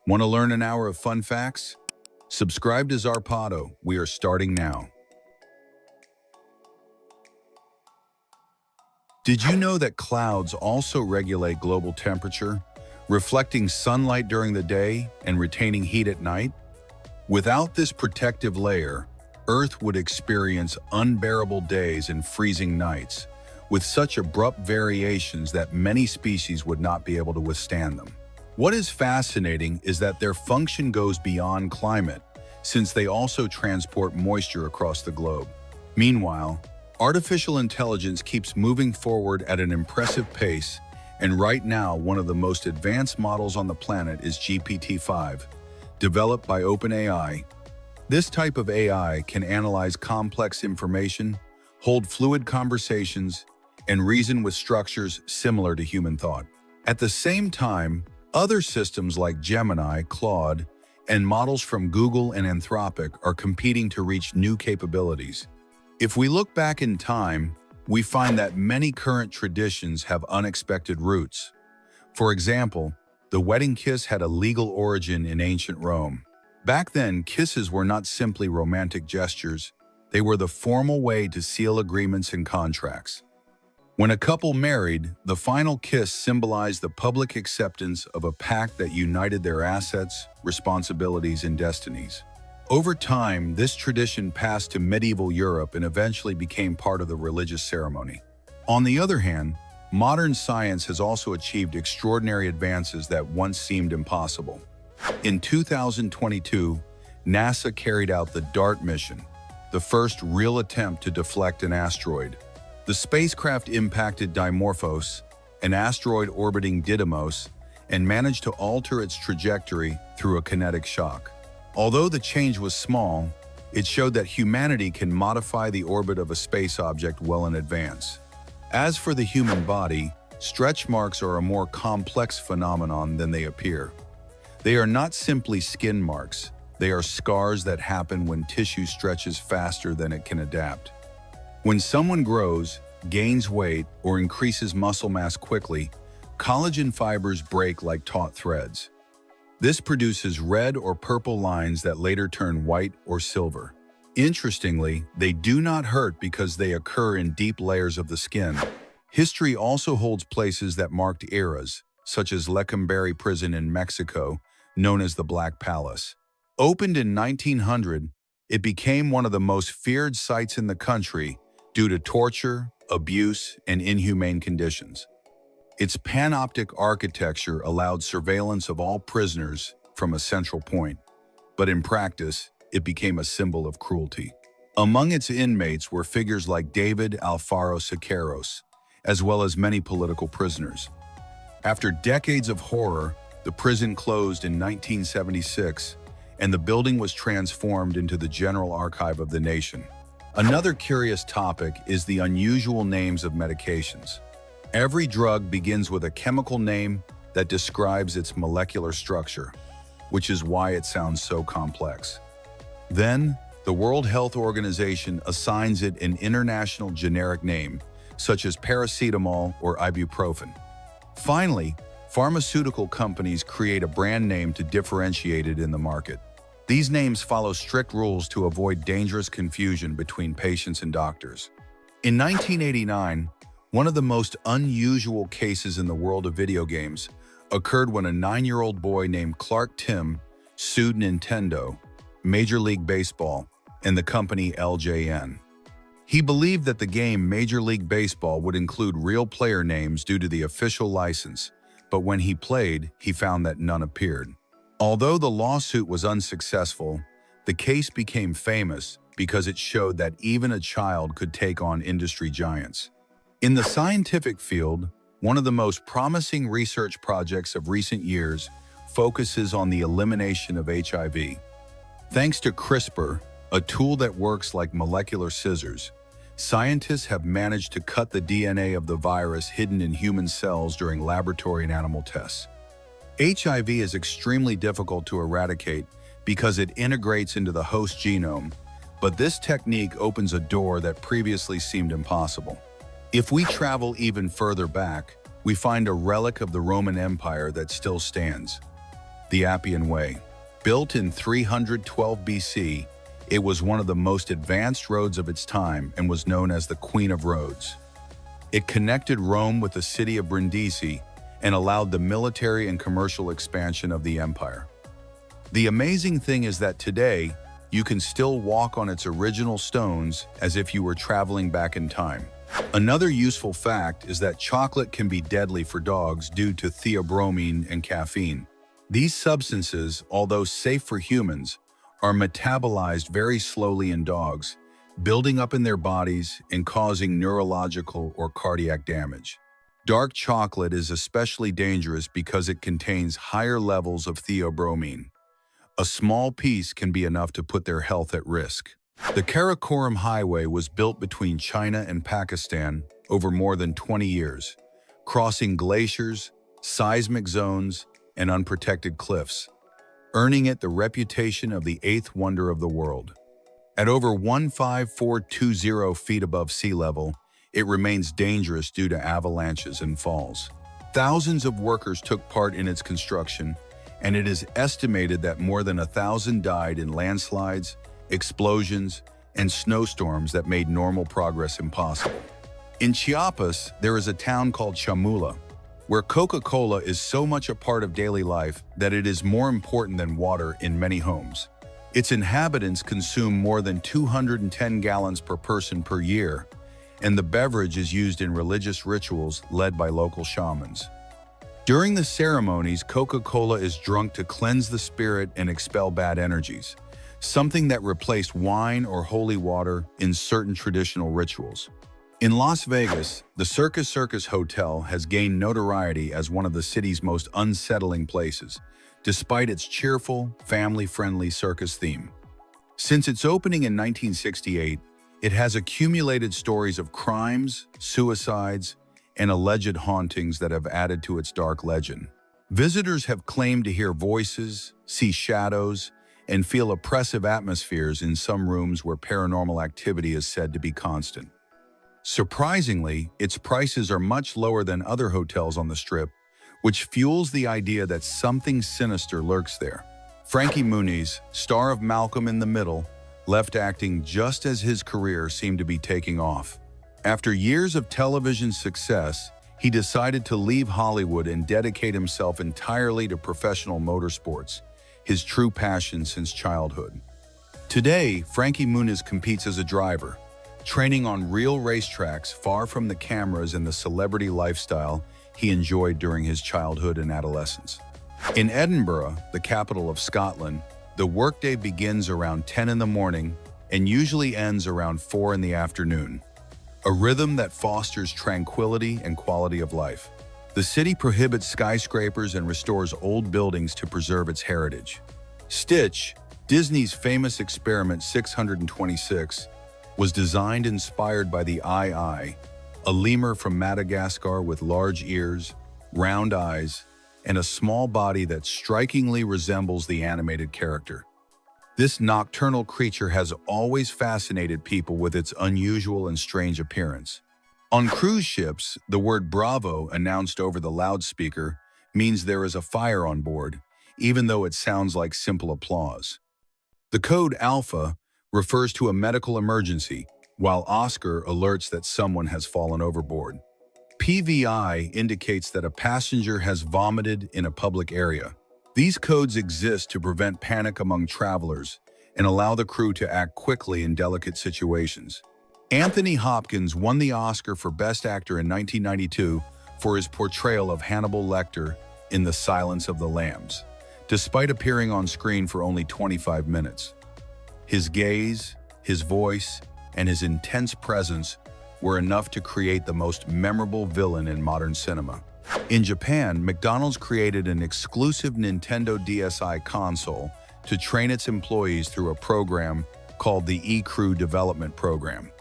Want to learn an hour of fun facts? Subscribe to Zarpado. We are starting now. Did you know that clouds also regulate global temperature, reflecting sunlight during the day and retaining heat at night? Without this protective layer, Earth would experience unbearable days and freezing nights, with such abrupt variations that many species would not be able to withstand them. What is fascinating is that their function goes beyond climate, since they also transport moisture across the globe. Meanwhile, artificial intelligence keeps moving forward at an impressive pace, and right now one of the most advanced models on the planet is GPT-5, developed by OpenAI. This type of AI can analyze complex information, hold fluid conversations, and reason with structures similar to human thought. At the same time, other systems like Gemini, Claude, and models from Google and Anthropic are competing to reach new capabilities. If we look back in time, we find that many current traditions have unexpected roots. For example, the wedding kiss had a legal origin in ancient Rome. Back then, kisses were not simply romantic gestures, they were the formal way to seal agreements and contracts. When a couple married, the final kiss symbolized the public acceptance of a pact that united their assets, responsibilities, and destinies. Over time, this tradition passed to medieval Europe and eventually became part of the religious ceremony. On the other hand, modern science has also achieved extraordinary advances that once seemed impossible. In 2022, NASA carried out the DART mission, the first real attempt to deflect an asteroid. The spacecraft impacted Dimorphos, an asteroid orbiting Didymos, and managed to alter its trajectory through a kinetic shock. Although the change was small, it showed that humanity can modify the orbit of a space object well in advance. As for the human body, stretch marks are a more complex phenomenon than they appear. They are not simply skin marks, they are scars that happen when tissue stretches faster than it can adapt. When someone grows, gains weight, or increases muscle mass quickly, collagen fibers break like taut threads. This produces red or purple lines that later turn white or silver. Interestingly, they do not hurt because they occur in deep layers of the skin. History also holds places that marked eras, such as Lecumberri Prison in Mexico, known as the Black Palace. Opened in 1900, it became one of the most feared sites in the country due to torture, abuse, and inhumane conditions. Its panoptic architecture allowed surveillance of all prisoners from a central point, but in practice, it became a symbol of cruelty. Among its inmates were figures like David Alfaro Siqueiros, as well as many political prisoners. After decades of horror, the prison closed in 1976, and the building was transformed into the General Archive of the nation. Another curious topic is the unusual names of medications. Every drug begins with a chemical name that describes its molecular structure, which is why it sounds so complex. Then, the World Health Organization assigns it an international generic name, such as paracetamol or ibuprofen. Finally, pharmaceutical companies create a brand name to differentiate it in the market. These names follow strict rules to avoid dangerous confusion between patients and doctors. In 1989, one of the most unusual cases in the world of video games occurred when a 9-year-old boy named Clark Tim sued Nintendo, Major League Baseball, and the company LJN. He believed that the game Major League Baseball would include real player names due to the official license, but when he played, he found that none appeared. Although the lawsuit was unsuccessful, the case became famous because it showed that even a child could take on industry giants. In the scientific field, one of the most promising research projects of recent years focuses on the elimination of HIV. Thanks to CRISPR, a tool that works like molecular scissors, scientists have managed to cut the DNA of the virus hidden in human cells during laboratory and animal tests. HIV is extremely difficult to eradicate because it integrates into the host genome, but this technique opens a door that previously seemed impossible. If we travel even further back, we find a relic of the Roman Empire that still stands. the Appian Way. Built in 312 BC, it was one of the most advanced roads of its time and was known as the Queen of Roads. It connected Rome with the city of Brindisi and allowed the military and commercial expansion of the empire. The amazing thing is that today, you can still walk on its original stones as if you were traveling back in time. Another useful fact is that chocolate can be deadly for dogs due to theobromine and caffeine. These substances, although safe for humans, are metabolized very slowly in dogs, building up in their bodies and causing neurological or cardiac damage. Dark chocolate is especially dangerous because it contains higher levels of theobromine. A small piece can be enough to put their health at risk. The Karakoram Highway was built between China and Pakistan over more than 20 years, crossing glaciers, seismic zones, and unprotected cliffs, earning it the reputation of the eighth wonder of the world. At over 15420 feet above sea level, it remains dangerous due to avalanches and falls. Thousands of workers took part in its construction, and it is estimated that more than 1,000 died in landslides, explosions, and snowstorms that made normal progress impossible. In Chiapas, there is a town called Chamula, where Coca-Cola is so much a part of daily life that it is more important than water in many homes. Its inhabitants consume more than 210 gallons per person per year, and the beverage is used in religious rituals led by local shamans. During the ceremonies, Coca-Cola is drunk to cleanse the spirit and expel bad energies, something that replaced wine or holy water in certain traditional rituals. In Las Vegas, the Circus Hotel has gained notoriety as one of the city's most unsettling places, despite its cheerful, family-friendly circus theme. Since its opening in 1968, it has accumulated stories of crimes, suicides, and alleged hauntings that have added to its dark legend. Visitors have claimed to hear voices, see shadows, and feel oppressive atmospheres in some rooms where paranormal activity is said to be constant. Surprisingly, its prices are much lower than other hotels on the Strip, which fuels the idea that something sinister lurks there. Frankie Muniz, star of Malcolm in the Middle, left acting just as his career seemed to be taking off. After years of television success, he decided to leave Hollywood and dedicate himself entirely to professional motorsports, his true passion since childhood. Today, Frankie Muniz competes as a driver, training on real racetracks far from the cameras and the celebrity lifestyle he enjoyed during his childhood and adolescence. In Edinburgh, the capital of Scotland, the workday begins around 10 in the morning and usually ends around 4 in the afternoon, a rhythm that fosters tranquility and quality of life. The city prohibits skyscrapers and restores old buildings to preserve its heritage. Stitch, Disney's famous experiment 626, was designed inspired by the eye, a lemur from Madagascar with large ears, round eyes, and a small body that strikingly resembles the animated character. This nocturnal creature has always fascinated people with its unusual and strange appearance. On cruise ships, the word "Bravo" announced over the loudspeaker means there is a fire on board, even though it sounds like simple applause. The code Alpha refers to a medical emergency, while Oscar alerts that someone has fallen overboard. PVI indicates that a passenger has vomited in a public area. These codes exist to prevent panic among travelers and allow the crew to act quickly in delicate situations. Anthony Hopkins won the Oscar for Best Actor in 1992 for his portrayal of Hannibal Lecter in The Silence of the Lambs, despite appearing on screen for only 25 minutes. His gaze, his voice, and his intense presence were enough to create the most memorable villain in modern cinema. In Japan, McDonald's created an exclusive Nintendo DSi console to train its employees through a program called the E-Crew Development Program.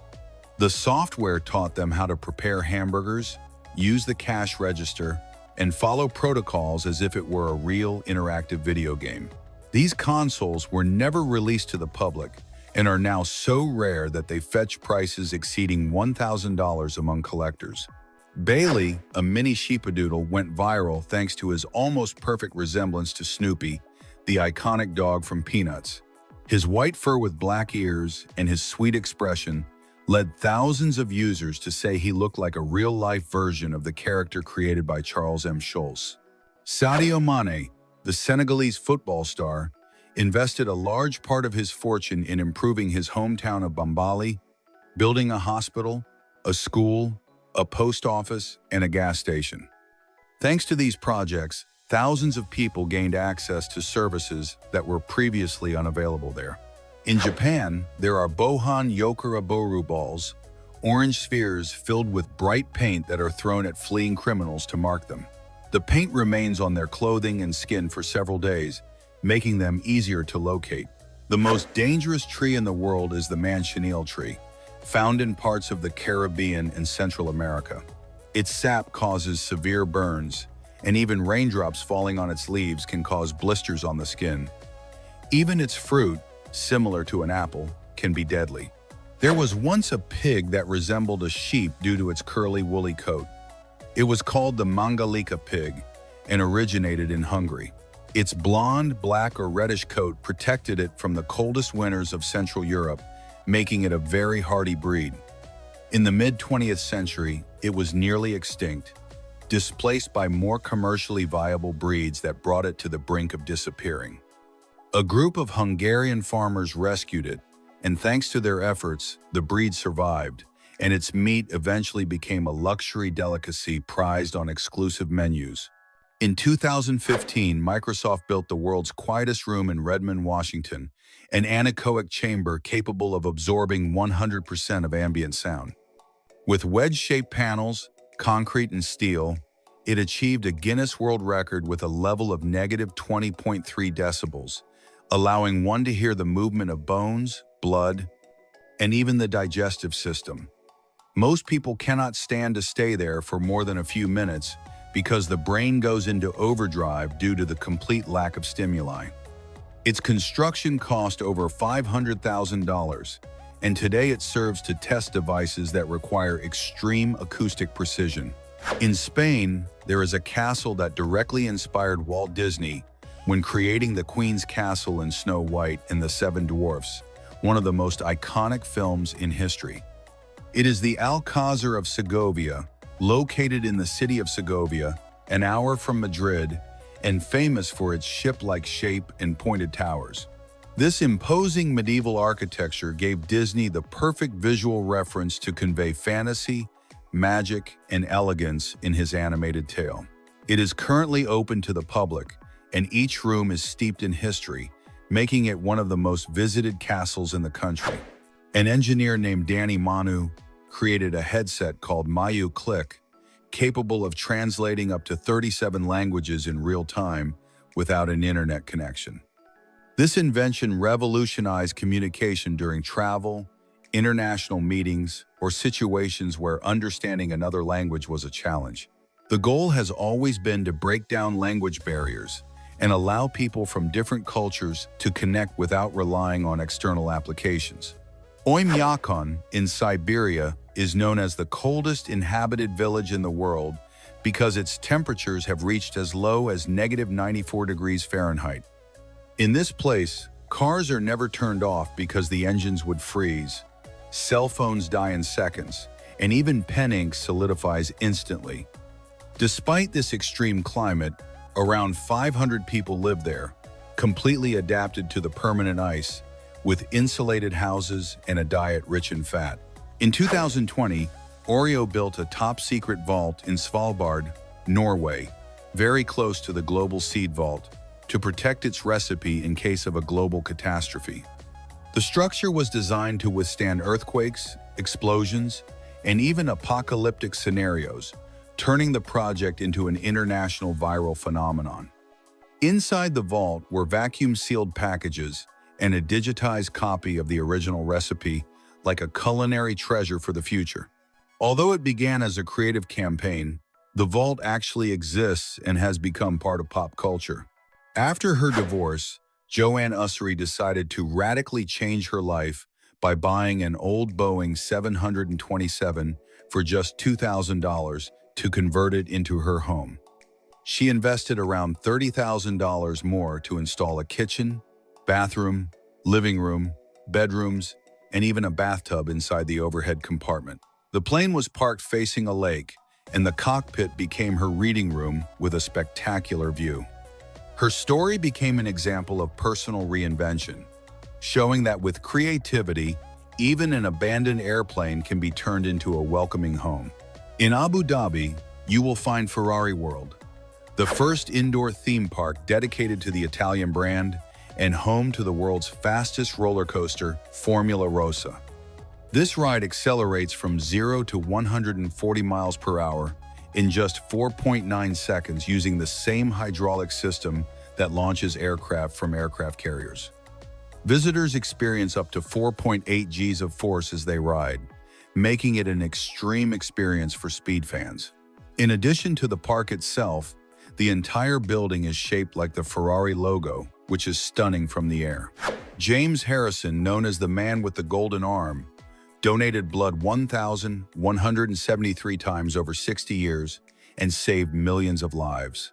The software taught them how to prepare hamburgers, use the cash register, and follow protocols as if it were a real interactive video game. These consoles were never released to the public and are now so rare that they fetch prices exceeding $1,000 among collectors. Bailey, a mini sheepadoodle, went viral thanks to his almost perfect resemblance to Snoopy, the iconic dog from Peanuts. His white fur with black ears and his sweet expression led thousands of users to say he looked like a real-life version of the character created by Charles M. Schulz. Sadio Mane, the Senegalese football star, invested a large part of his fortune in improving his hometown of Bambali, building a hospital, a school, a post office, and a gas station. Thanks to these projects, thousands of people gained access to services that were previously unavailable there. In Japan, there are Bohan Yokuraboru balls, orange spheres filled with bright paint that are thrown at fleeing criminals to mark them. The paint remains on their clothing and skin for several days, making them easier to locate. The most dangerous tree in the world is the manchineel tree, found in parts of the Caribbean and Central America. Its sap causes severe burns, and even raindrops falling on its leaves can cause blisters on the skin. Even its fruit, similar to an apple, can be deadly. There was once a pig that resembled a sheep due to its curly, woolly coat. It was called the Mangalika pig and originated in Hungary. Its blonde, black, or reddish coat protected it from the coldest winters of Central Europe, making it a very hardy breed. In the mid-20th century, it was nearly extinct, displaced by more commercially viable breeds that brought it to the brink of disappearing. A group of Hungarian farmers rescued it, and thanks to their efforts, the breed survived, and its meat eventually became a luxury delicacy prized on exclusive menus. In 2015, Microsoft built the world's quietest room in Redmond, Washington, an anechoic chamber capable of absorbing 100% of ambient sound. With wedge-shaped panels, concrete and steel, it achieved a Guinness World Record with a level of -20.3 decibels, allowing one to hear the movement of bones, blood, and even the digestive system. Most people cannot stand to stay there for more than a few minutes because the brain goes into overdrive due to the complete lack of stimuli. Its construction cost over $500,000, and today it serves to test devices that require extreme acoustic precision. In Spain, there is a castle that directly inspired Walt Disney when creating the Queen's Castle in Snow White and the Seven Dwarfs, one of the most iconic films in history. It is the Alcázar of Segovia, located in the city of Segovia, an hour from Madrid, and famous for its ship-like shape and pointed towers. This imposing medieval architecture gave Disney the perfect visual reference to convey fantasy, magic, and elegance in his animated tale. It is currently open to the public, and each room is steeped in history, making it one of the most visited castles in the country. An engineer named Danny Manu created a headset called Mayu Click, capable of translating up to 37 languages in real time without an internet connection. This invention revolutionized communication during travel, international meetings, or situations where understanding another language was a challenge. The goal has always been to break down language barriers and allow people from different cultures to connect without relying on external applications. Oymyakon in Siberia is known as the coldest inhabited village in the world because its temperatures have reached as low as -94 degrees Fahrenheit. In this place, cars are never turned off because the engines would freeze, cell phones die in seconds, and even pen ink solidifies instantly. Despite this extreme climate, around 500 people live there, completely adapted to the permanent ice, with insulated houses and a diet rich in fat. In 2020, Oreo built a top-secret vault in Svalbard, Norway, very close to the global seed vault, to protect its recipe in case of a global catastrophe. The structure was designed to withstand earthquakes, explosions, and even apocalyptic scenarios, turning the project into an international viral phenomenon. Inside the vault were vacuum-sealed packages and a digitized copy of the original recipe, like a culinary treasure for the future. Although it began as a creative campaign, the vault actually exists and has become part of pop culture. After her divorce, Joanne Ussery decided to radically change her life by buying an old Boeing 727 for just $2,000 to convert it into her home. She invested around $30,000 more to install a kitchen, bathroom, living room, bedrooms, and even a bathtub inside the overhead compartment. The plane was parked facing a lake, and the cockpit became her reading room with a spectacular view. Her story became an example of personal reinvention, showing that with creativity, even an abandoned airplane can be turned into a welcoming home. In Abu Dhabi, you will find Ferrari World, the first indoor theme park dedicated to the Italian brand and home to the world's fastest roller coaster, Formula Rossa. This ride accelerates from 0 to 140 miles per hour in just 4.9 seconds using the same hydraulic system that launches aircraft from aircraft carriers. Visitors experience up to 4.8 Gs of force as they ride, making it an extreme experience for speed fans. In addition to the park itself, the entire building is shaped like the Ferrari logo, which is stunning from the air. James Harrison, known as the man with the golden arm, donated blood 1,173 times over 60 years and saved millions of lives.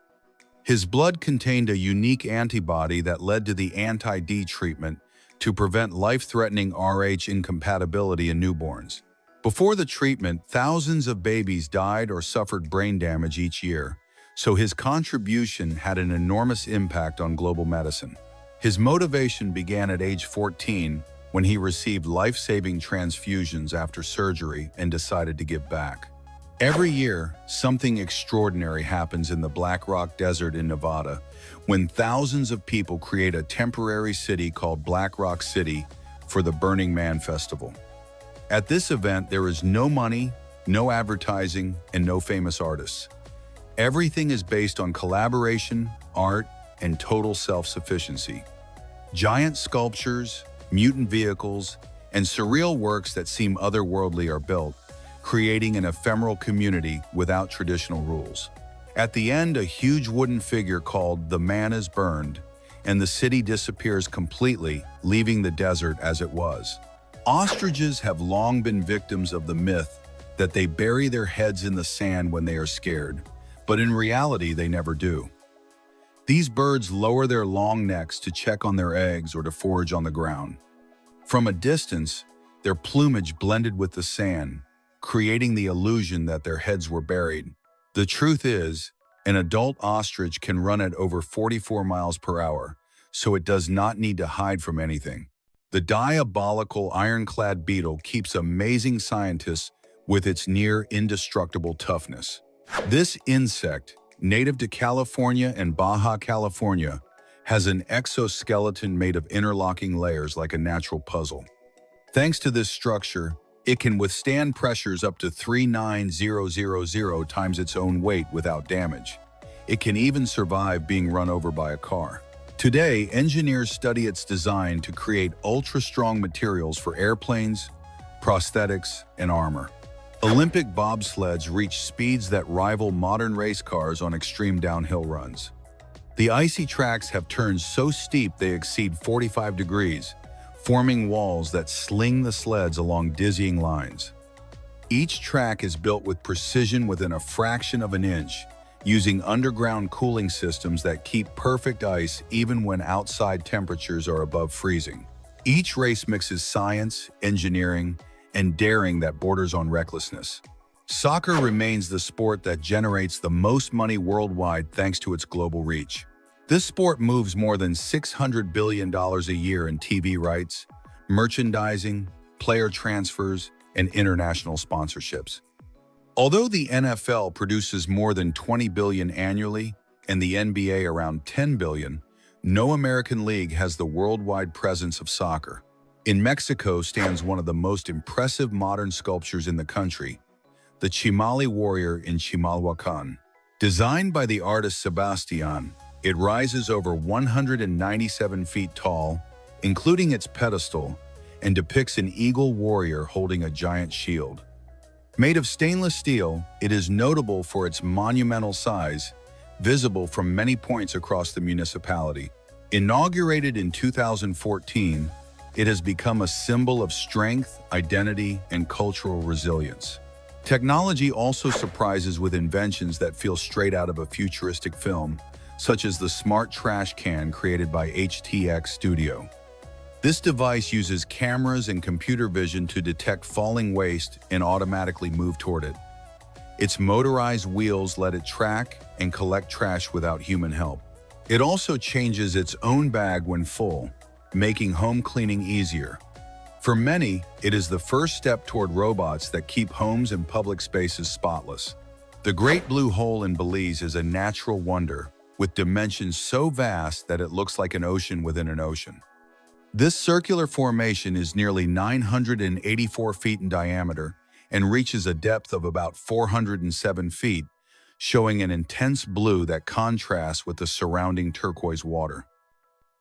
His blood contained a unique antibody that led to the anti-D treatment to prevent life-threatening Rh incompatibility in newborns. Before the treatment, thousands of babies died or suffered brain damage each year, so his contribution had an enormous impact on global medicine. His motivation began at age 14 when he received life-saving transfusions after surgery and decided to give back. Every year, something extraordinary happens in the Black Rock Desert in Nevada when thousands of people create a temporary city called Black Rock City for the Burning Man Festival. At this event, there is no money, no advertising, and no famous artists. Everything is based on collaboration, art, and total self-sufficiency. Giant sculptures, mutant vehicles, and surreal works that seem otherworldly are built, creating an ephemeral community without traditional rules. At the end, a huge wooden figure called "The Man is burned," and the city disappears completely, leaving the desert as it was. Ostriches have long been victims of the myth that they bury their heads in the sand when they are scared, but in reality, they never do. These birds lower their long necks to check on their eggs or to forage on the ground. From a distance, their plumage blended with the sand, creating the illusion that their heads were buried. The truth is, an adult ostrich can run at over 44 miles per hour, so it does not need to hide from anything. The diabolical ironclad beetle keeps amazing scientists with its near indestructible toughness. This insect, native to California and Baja California, has an exoskeleton made of interlocking layers like a natural puzzle. Thanks to this structure, it can withstand pressures up to 39000 times its own weight without damage. It can even survive being run over by a car. Today, engineers study its design to create ultra-strong materials for airplanes, prosthetics, and armor. Olympic bobsleds reach speeds that rival modern race cars on extreme downhill runs. The icy tracks have turned so steep they exceed 45 degrees, forming walls that sling the sleds along dizzying lines. Each track is built with precision within a fraction of an inch, using underground cooling systems that keep perfect ice even when outside temperatures are above freezing. Each race mixes science, engineering, and daring that borders on recklessness. Soccer remains the sport that generates the most money worldwide thanks to its global reach. This sport moves more than $600 billion a year in TV rights, merchandising, player transfers, and international sponsorships. Although the NFL produces more than $20 billion annually and the NBA around $10 billion, no American league has the worldwide presence of soccer. In Mexico stands one of the most impressive modern sculptures in the country, the Chimali Warrior in Chimalhuacan. Designed by the artist Sebastian, it rises over 197 feet tall, including its pedestal, and depicts an eagle warrior holding a giant shield. Made of stainless steel, it is notable for its monumental size, visible from many points across the municipality. Inaugurated in 2014, it has become a symbol of strength, identity, and cultural resilience. Technology also surprises with inventions that feel straight out of a futuristic film, such as the smart trash can created by HTX Studio. This device uses cameras and computer vision to detect falling waste and automatically move toward it. Its motorized wheels let it track and collect trash without human help. It also changes its own bag when full, making home cleaning easier. For many, it is the first step toward robots that keep homes and public spaces spotless. The Great Blue Hole in Belize is a natural wonder, with dimensions so vast that it looks like an ocean within an ocean. This circular formation is nearly 984 feet in diameter and reaches a depth of about 407 feet, showing an intense blue that contrasts with the surrounding turquoise water.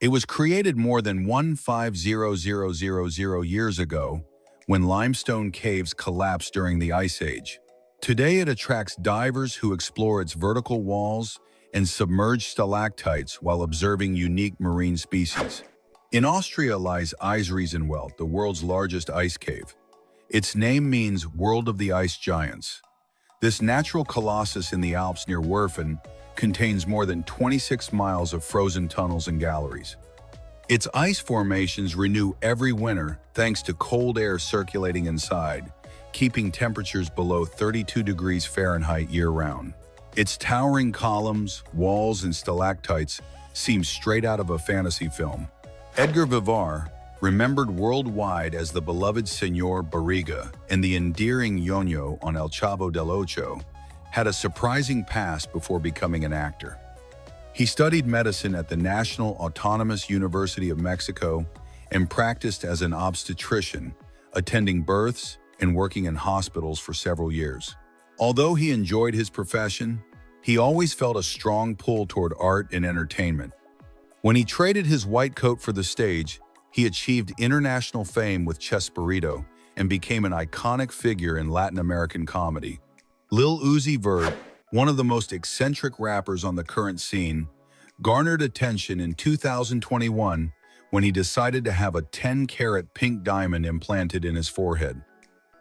It was created more than 150000 years ago when limestone caves collapsed during the Ice Age. Today it attracts divers who explore its vertical walls and submerged stalactites while observing unique marine species. In Austria lies Eisriesenwelt, the world's largest ice cave. Its name means World of the Ice Giants. This natural colossus in the Alps near Werfen contains more than 26 miles of frozen tunnels and galleries. Its ice formations renew every winter thanks to cold air circulating inside, keeping temperatures below 32 degrees Fahrenheit year-round. Its towering columns, walls, and stalactites seem straight out of a fantasy film. Edgar Vivar, remembered worldwide as the beloved Señor Barriga and the endearing Ñoño on El Chavo del Ocho, had a surprising past before becoming an actor. He studied medicine at the National Autonomous University of Mexico and practiced as an obstetrician, attending births and working in hospitals for several years. Although he enjoyed his profession, he always felt a strong pull toward art and entertainment. When he traded his white coat for the stage, he achieved international fame with Chespirito and became an iconic figure in Latin American comedy. Lil Uzi Vert, one of the most eccentric rappers on the current scene, garnered attention in 2021 when he decided to have a 10-carat pink diamond implanted in his forehead.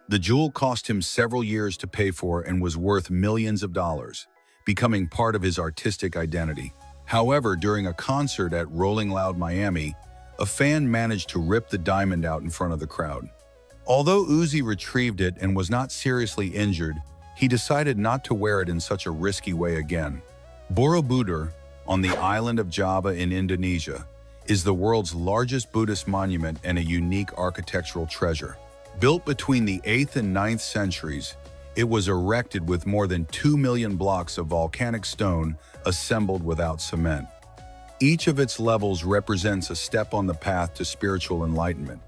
The jewel cost him several years to pay for and was worth millions of dollars, becoming part of his artistic identity. However, during a concert at Rolling Loud Miami, a fan managed to rip the diamond out in front of the crowd. Although Uzi retrieved it and was not seriously injured, he decided not to wear it in such a risky way again. Borobudur, on the island of Java in Indonesia, is the world's largest Buddhist monument and a unique architectural treasure. Built between the 8th and 9th centuries, it was erected with more than 2 million blocks of volcanic stone assembled without cement. Each of its levels represents a step on the path to spiritual enlightenment,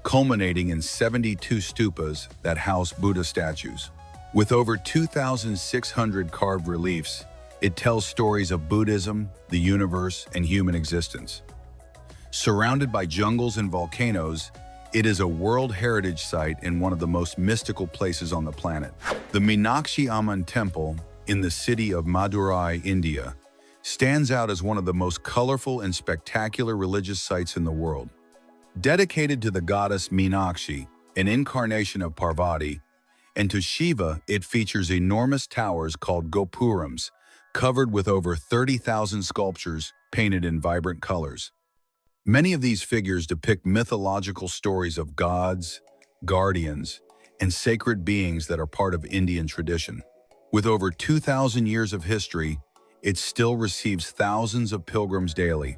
culminating in 72 stupas that house Buddha statues. With over 2,600 carved reliefs, it tells stories of Buddhism, the universe, and human existence. Surrounded by jungles and volcanoes, it is a World Heritage Site and one of the most mystical places on the planet. The Meenakshi Amman Temple, in the city of Madurai, India, stands out as one of the most colorful and spectacular religious sites in the world. Dedicated to the goddess Meenakshi, an incarnation of Parvati, and to Shiva, it features enormous towers called gopurams, covered with over 30,000 sculptures painted in vibrant colors. Many of these figures depict mythological stories of gods, guardians, and sacred beings that are part of Indian tradition. With over 2,000 years of history, it still receives thousands of pilgrims daily.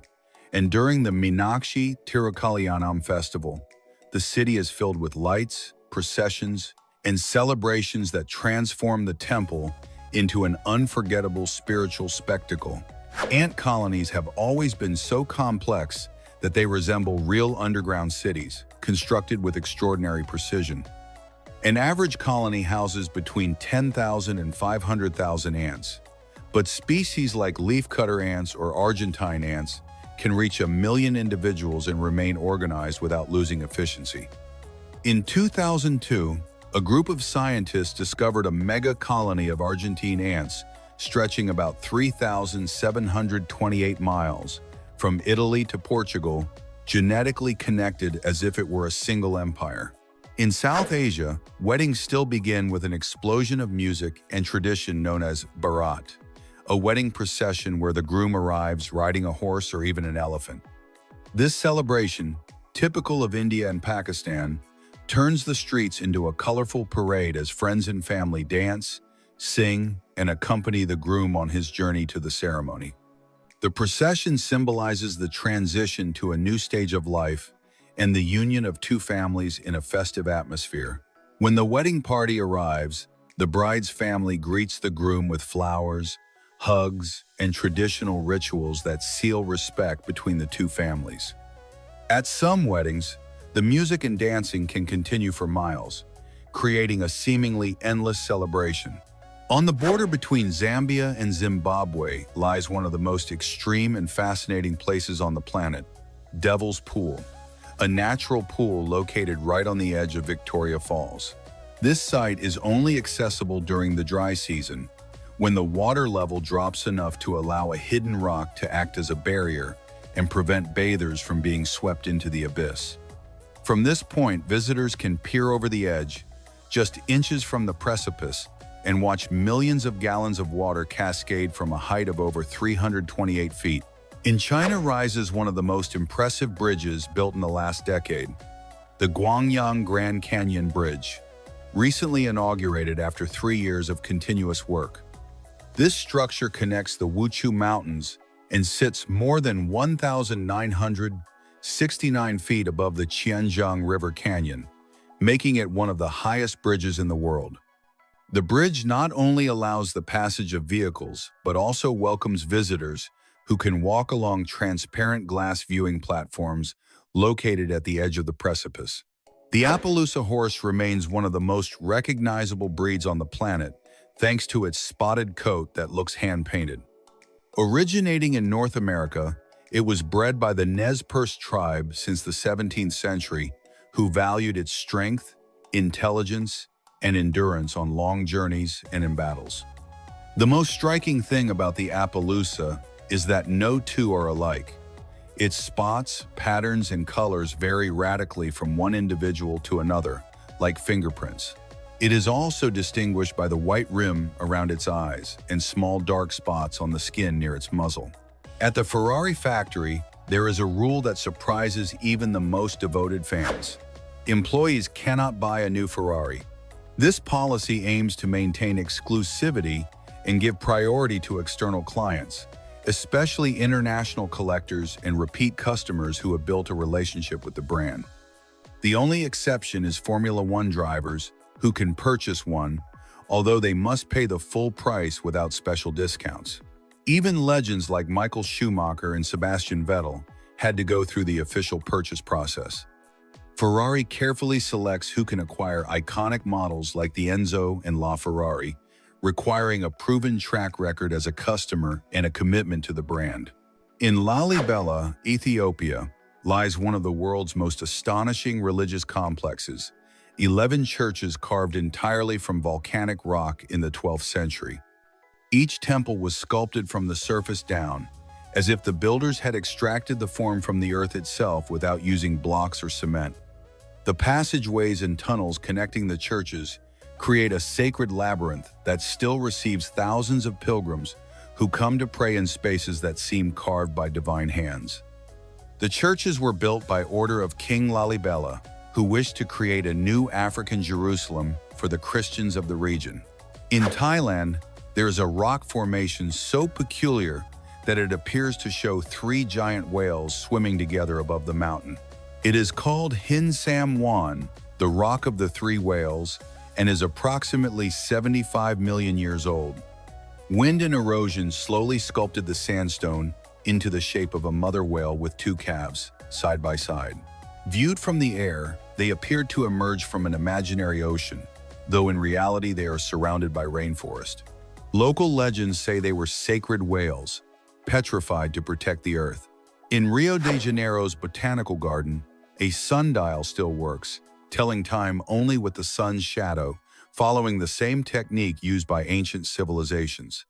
And during the Meenakshi Tirukalyanam festival, the city is filled with lights, processions, and celebrations that transform the temple into an unforgettable spiritual spectacle. Ant colonies have always been so complex that they resemble real underground cities, constructed with extraordinary precision. An average colony houses between 10,000 and 500,000 ants, but species like leafcutter ants or Argentine ants can reach 1 million individuals and remain organized without losing efficiency. In 2002, a group of scientists discovered a mega colony of Argentine ants stretching about 3,728 miles from Italy to Portugal, genetically connected as if it were a single empire. In South Asia, weddings still begin with an explosion of music and tradition known as Barat, a wedding procession where the groom arrives riding a horse or even an elephant. This celebration, typical of India and Pakistan, turns the streets into a colorful parade as friends and family dance, sing, and accompany the groom on his journey to the ceremony. The procession symbolizes the transition to a new stage of life and the union of two families in a festive atmosphere. When the wedding party arrives, the bride's family greets the groom with flowers, hugs, and traditional rituals that seal respect between the two families. At some weddings, the music and dancing can continue for miles, creating a seemingly endless celebration. On the border between Zambia and Zimbabwe lies one of the most extreme and fascinating places on the planet, Devil's Pool, a natural pool located right on the edge of Victoria Falls. This site is only accessible during the dry season, when the water level drops enough to allow a hidden rock to act as a barrier and prevent bathers from being swept into the abyss. From this point, visitors can peer over the edge, just inches from the precipice, and watch millions of gallons of water cascade from a height of over 328 feet. In China rises one of the most impressive bridges built in the last decade, the Guangyang Grand Canyon Bridge, recently inaugurated after 3 years of continuous work. This structure connects the Wuchu Mountains and sits more than 1,969 feet above the Qianjiang River Canyon, making it one of the highest bridges in the world. The bridge not only allows the passage of vehicles, but also welcomes visitors who can walk along transparent glass viewing platforms located at the edge of the precipice. The Appaloosa horse remains one of the most recognizable breeds on the planet, thanks to its spotted coat that looks hand-painted. Originating in North America, it was bred by the Nez Perce tribe since the 17th century, who valued its strength, intelligence, and endurance on long journeys and in battles. The most striking thing about the Appaloosa is that no two are alike. Its spots, patterns, and colors vary radically from one individual to another, like fingerprints. It is also distinguished by the white rim around its eyes and small dark spots on the skin near its muzzle. At the Ferrari factory, there is a rule that surprises even the most devoted fans. Employees cannot buy a new Ferrari. This policy aims to maintain exclusivity and give priority to external clients, especially international collectors and repeat customers who have built a relationship with the brand. The only exception is Formula One drivers, who can purchase one, although they must pay the full price without special discounts. Even legends like Michael Schumacher and Sebastian Vettel had to go through the official purchase process. Ferrari carefully selects who can acquire iconic models like the Enzo and LaFerrari, requiring a proven track record as a customer and a commitment to the brand. In Lalibela, Ethiopia, lies one of the world's most astonishing religious complexes, 11 churches carved entirely from volcanic rock in the 12th century. Each temple was sculpted from the surface down, as if the builders had extracted the form from the earth itself without using blocks or cement. The passageways and tunnels connecting the churches create a sacred labyrinth that still receives thousands of pilgrims who come to pray in spaces that seem carved by divine hands. The churches were built by order of King Lalibela, who wished to create a new African Jerusalem for the Christians of the region. In Thailand, there is a rock formation so peculiar that it appears to show 3 giant whales swimming together above the mountain. It is called Hin Sam Wan, the Rock of the 3 Whales, and is approximately 75 million years old. Wind and erosion slowly sculpted the sandstone into the shape of a mother whale with 2 calves, side by side. Viewed from the air, they appeared to emerge from an imaginary ocean, though in reality they are surrounded by rainforest. Local legends say they were sacred whales, petrified to protect the earth. In Rio de Janeiro's botanical garden, a sundial still works, telling time only with the sun's shadow, following the same technique used by ancient civilizations.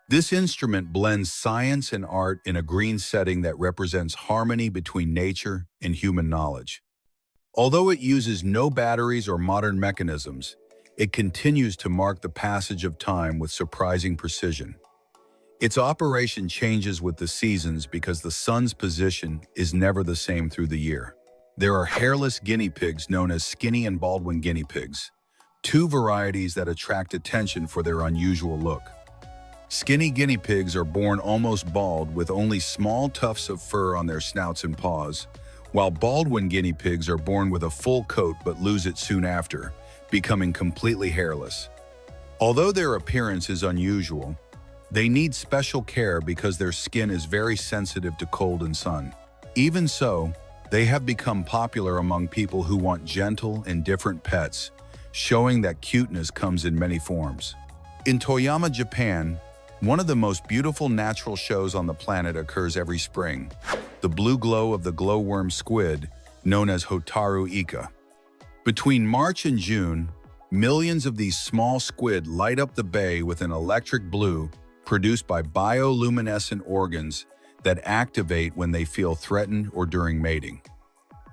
This instrument blends science and art in a green setting that represents harmony between nature and human knowledge. Although it uses no batteries or modern mechanisms, it continues to mark the passage of time with surprising precision. Its operation changes with the seasons because the sun's position is never the same through the year. There are hairless guinea pigs known as Skinny and Baldwin guinea pigs, two varieties that attract attention for their unusual look. Skinny guinea pigs are born almost bald with only small tufts of fur on their snouts and paws, while Baldwin guinea pigs are born with a full coat but lose it soon after, becoming completely hairless. Although their appearance is unusual, they need special care because their skin is very sensitive to cold and sun. Even so, they have become popular among people who want gentle and different pets, showing that cuteness comes in many forms. In Toyama, Japan, one of the most beautiful natural shows on the planet occurs every spring, the blue glow of the glowworm squid, known as Hotaru Ika. Between March and June, millions of these small squid light up the bay with an electric blue produced by bioluminescent organs that activate when they feel threatened or during mating.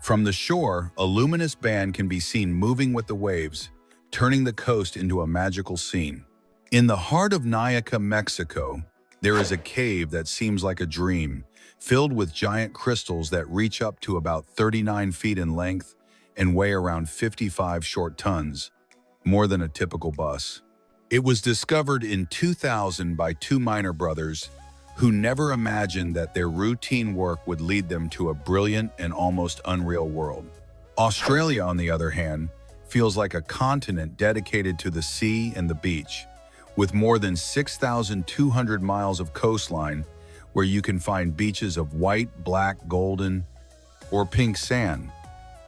From the shore, a luminous band can be seen moving with the waves, turning the coast into a magical scene. In the heart of Nyaca, Mexico, there is a cave that seems like a dream, filled with giant crystals that reach up to about 39 feet in length and weigh around 55 short tons, more than a typical bus. It was discovered in 2000 by two miner brothers who never imagined that their routine work would lead them to a brilliant and almost unreal world. Australia, on the other hand, feels like a continent dedicated to the sea and the beach, with more than 6,200 miles of coastline where you can find beaches of white, black, golden, or pink sand.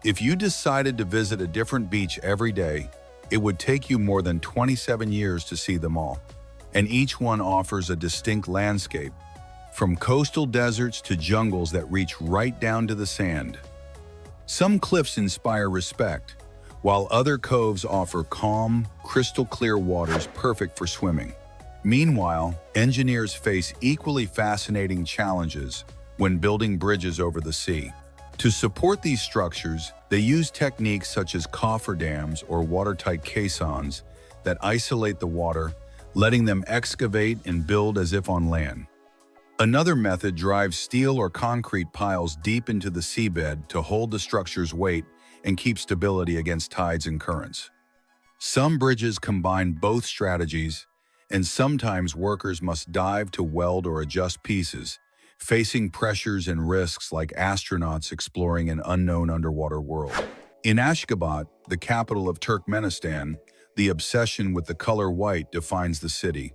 If you decided to visit a different beach every day, it would take you more than 27 years to see them all, and each one offers a distinct landscape, from coastal deserts to jungles that reach right down to the sand. Some cliffs inspire respect, while other coves offer calm, crystal-clear waters perfect for swimming. Meanwhile, engineers face equally fascinating challenges when building bridges over the sea. To support these structures, they use techniques such as cofferdams or watertight caissons that isolate the water, letting them excavate and build as if on land. Another method drives steel or concrete piles deep into the seabed to hold the structure's weight and keep stability against tides and currents. Some bridges combine both strategies, and sometimes workers must dive to weld or adjust pieces, facing pressures and risks like astronauts exploring an unknown underwater world. In Ashgabat, the capital of Turkmenistan, the obsession with the color white defines the city.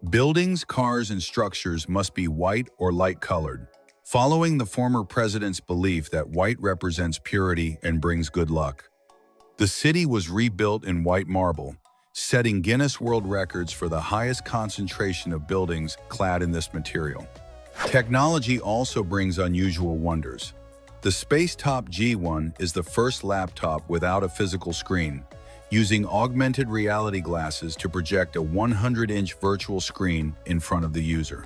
Buildings, cars, and structures must be white or light-colored, following the former president's belief that white represents purity and brings good luck. The city was rebuilt in white marble, setting Guinness World Records for the highest concentration of buildings clad in this material. Technology also brings unusual wonders. The Spacetop G1 is the first laptop without a physical screen, using augmented reality glasses to project a 100-inch virtual screen in front of the user.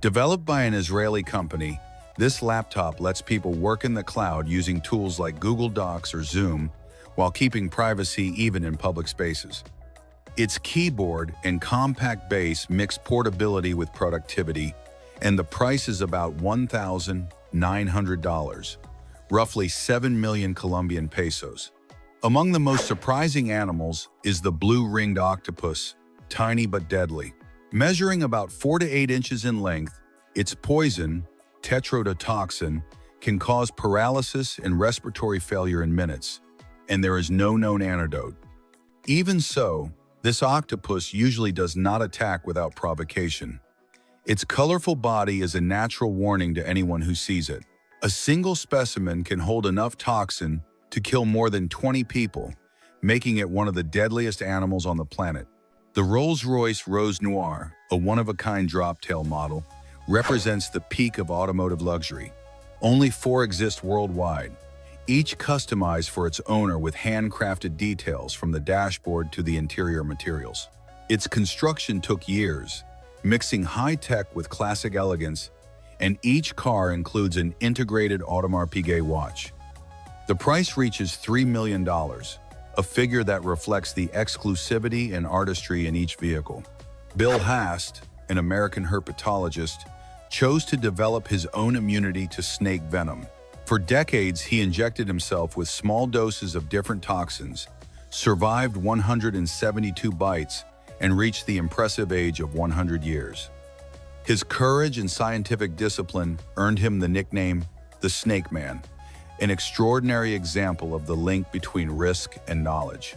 Developed by an Israeli company, this laptop lets people work in the cloud using tools like Google Docs or Zoom, while keeping privacy even in public spaces. Its keyboard and compact base mix portability with productivity, and the price is about $1,900, roughly 7 million Colombian pesos. Among the most surprising animals is the blue-ringed octopus, tiny but deadly. Measuring about 4 to 8 inches in length, its poison, tetrodotoxin, can cause paralysis and respiratory failure in minutes, and there is no known antidote. Even so, this octopus usually does not attack without provocation. Its colorful body is a natural warning to anyone who sees it. A single specimen can hold enough toxin to kill more than 20 people, making it one of the deadliest animals on the planet. The Rolls-Royce Rose Noir, a one-of-a-kind drop-tail model, represents the peak of automotive luxury. Only 4 exist worldwide, each customized for its owner with handcrafted details from the dashboard to the interior materials. Its construction took years, mixing high-tech with classic elegance, and each car includes an integrated Audemars Piguet watch. The price reaches $3 million, a figure that reflects the exclusivity and artistry in each vehicle. Bill Hast, an American herpetologist, chose to develop his own immunity to snake venom. For decades, he injected himself with small doses of different toxins, survived 172 bites, and reached the impressive age of 100 years. His courage and scientific discipline earned him the nickname the Snake Man, an extraordinary example of the link between risk and knowledge.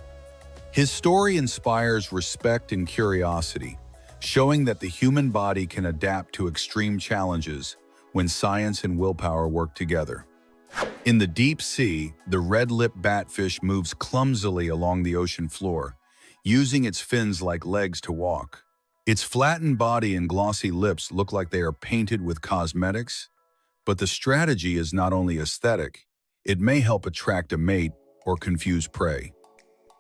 His story inspires respect and curiosity, showing that the human body can adapt to extreme challenges when science and willpower work together. In the deep sea, the red-lipped batfish moves clumsily along the ocean floor, using its fins like legs to walk. Its flattened body and glossy lips look like they are painted with cosmetics, but the strategy is not only aesthetic, it may help attract a mate or confuse prey.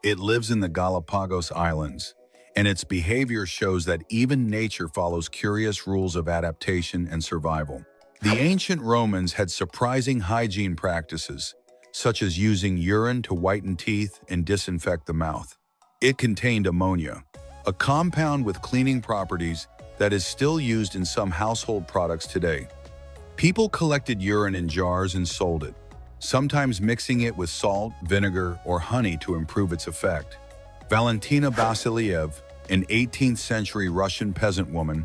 It lives in the Galapagos Islands, and its behavior shows that even nature follows curious rules of adaptation and survival. The ancient Romans had surprising hygiene practices, such as using urine to whiten teeth and disinfect the mouth. It contained ammonia, a compound with cleaning properties that is still used in some household products today. People collected urine in jars and sold it, sometimes mixing it with salt, vinegar, or honey to improve its effect. Valentina Vasiliev, an 18th century Russian peasant woman,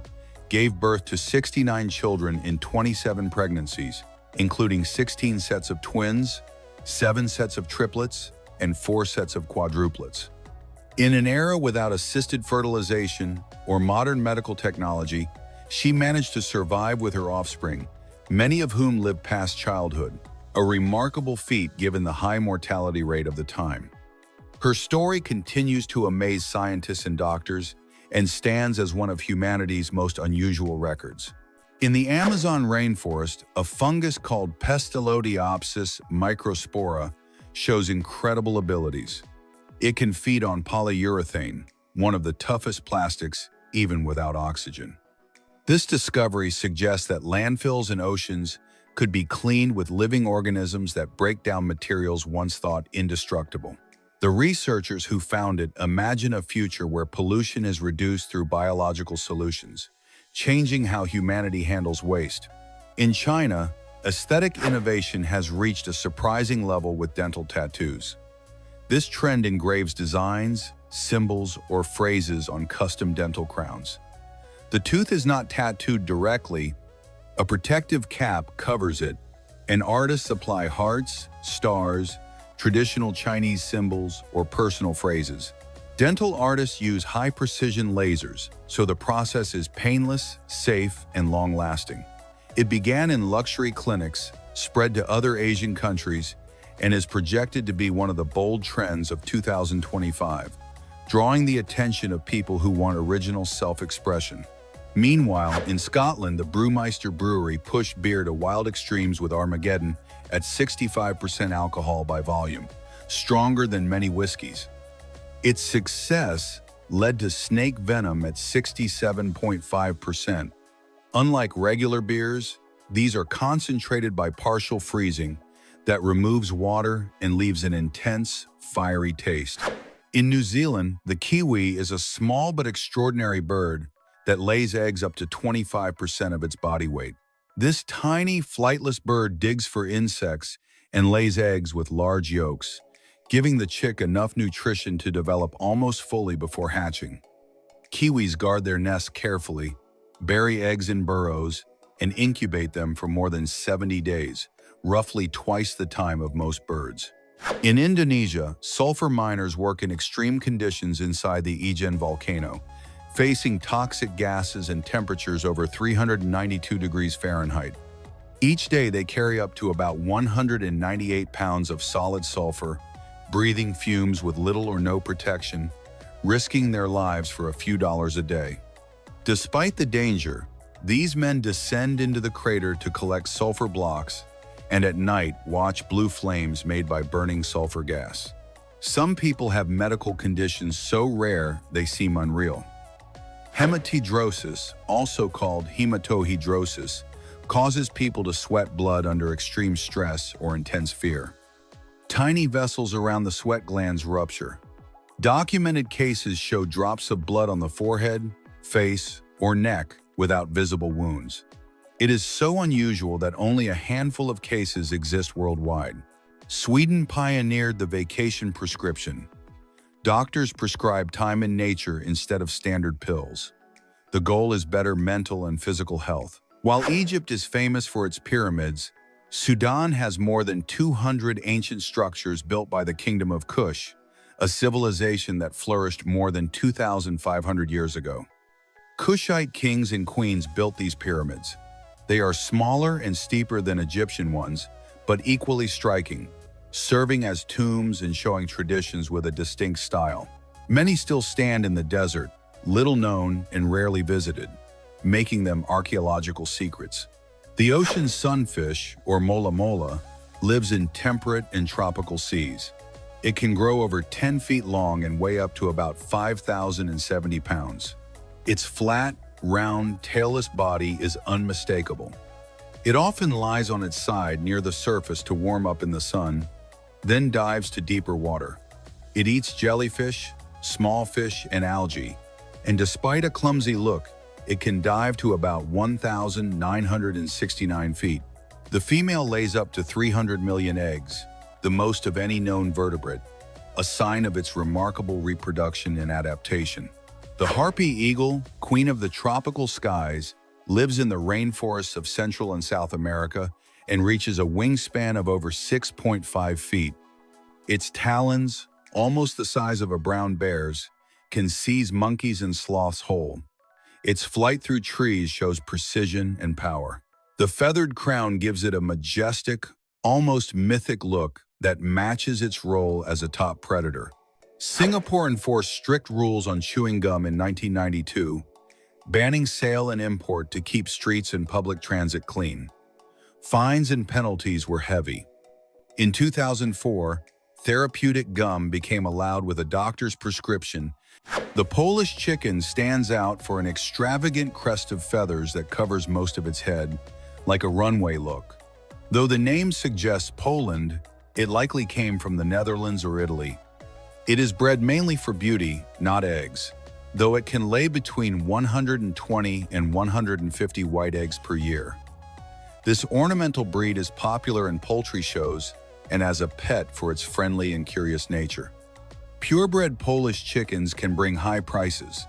gave birth to 69 children in 27 pregnancies, including 16 sets of twins, 7 sets of triplets, and 4 sets of quadruplets. In an era without assisted fertilization or modern medical technology, she managed to survive with her offspring, many of whom lived past childhood, a remarkable feat given the high mortality rate of the time. Her story continues to amaze scientists and doctors and stands as one of humanity's most unusual records. In the Amazon rainforest, a fungus called Pestilodiopsis microspora shows incredible abilities. It can feed on polyurethane, one of the toughest plastics, even without oxygen. This discovery suggests that landfills and oceans could be cleaned with living organisms that break down materials once thought indestructible. The researchers who found it imagine a future where pollution is reduced through biological solutions, changing how humanity handles waste. In China, aesthetic innovation has reached a surprising level with dental tattoos. This trend engraves designs, symbols, or phrases on custom dental crowns. The tooth is not tattooed directly. A protective cap covers it, and artists apply hearts, stars, traditional Chinese symbols, or personal phrases. Dental artists use high-precision lasers, so the process is painless, safe, and long-lasting. It began in luxury clinics, spread to other Asian countries, and is projected to be one of the bold trends of 2025, drawing the attention of people who want original self-expression. Meanwhile, in Scotland, the Brewmeister Brewery pushed beer to wild extremes with Armageddon at 65% alcohol by volume, stronger than many whiskeys. Its success led to snake venom at 67.5%. Unlike regular beers, these are concentrated by partial freezing that removes water and leaves an intense, fiery taste. In New Zealand, the kiwi is a small but extraordinary bird that lays eggs up to 25% of its body weight. This tiny, flightless bird digs for insects and lays eggs with large yolks, giving the chick enough nutrition to develop almost fully before hatching. Kiwis guard their nests carefully, bury eggs in burrows, and incubate them for more than 70 days, roughly twice the time of most birds. In Indonesia, sulfur miners work in extreme conditions inside the Ijen volcano, facing toxic gases and temperatures over 392 degrees Fahrenheit. Each day they carry up to about 198 pounds of solid sulfur, breathing fumes with little or no protection, risking their lives for a few dollars a day. Despite the danger, these men descend into the crater to collect sulfur blocks and at night watch blue flames made by burning sulfur gas. Some people have medical conditions so rare they seem unreal. Hematidrosis, also called hematohidrosis, causes people to sweat blood under extreme stress or intense fear. Tiny vessels around the sweat glands rupture. Documented cases show drops of blood on the forehead, face, or neck without visible wounds. It is so unusual that only a handful of cases exist worldwide. Sweden pioneered the vacation prescription. Doctors prescribe time in nature instead of standard pills. The goal is better mental and physical health. While Egypt is famous for its pyramids, Sudan has more than 200 ancient structures built by the Kingdom of Kush, a civilization that flourished more than 2,500 years ago. Kushite kings and queens built these pyramids. They are smaller and steeper than Egyptian ones, but equally striking, serving as tombs and showing traditions with a distinct style. Many still stand in the desert, little known and rarely visited, making them archaeological secrets. The ocean's sunfish, or mola mola, lives in temperate and tropical seas. It can grow over 10 feet long and weigh up to about 5,070 pounds. Its flat, round, tailless body is unmistakable. It often lies on its side near the surface to warm up in the sun, then dives to deeper water. It eats jellyfish, small fish, and algae, and despite a clumsy look, it can dive to about 1,969 feet. The female lays up to 300 million eggs, the most of any known vertebrate, a sign of its remarkable reproduction and adaptation. The harpy eagle, queen of the tropical skies, lives in the rainforests of Central and South America and reaches a wingspan of over 6.5 feet. Its talons, almost the size of a brown bear's, can seize monkeys and sloths whole. Its flight through trees shows precision and power. The feathered crown gives it a majestic, almost mythic look that matches its role as a top predator. Singapore enforced strict rules on chewing gum in 1992, banning sale and import to keep streets and public transit clean. Fines and penalties were heavy. In 2004, therapeutic gum became allowed with a doctor's prescription. The Polish chicken stands out for an extravagant crest of feathers that covers most of its head, like a runway look. Though the name suggests Poland, it likely came from the Netherlands or Italy. It is bred mainly for beauty, not eggs, though it can lay between 120 and 150 white eggs per year. This ornamental breed is popular in poultry shows and as a pet for its friendly and curious nature. Purebred Polish chickens can bring high prices,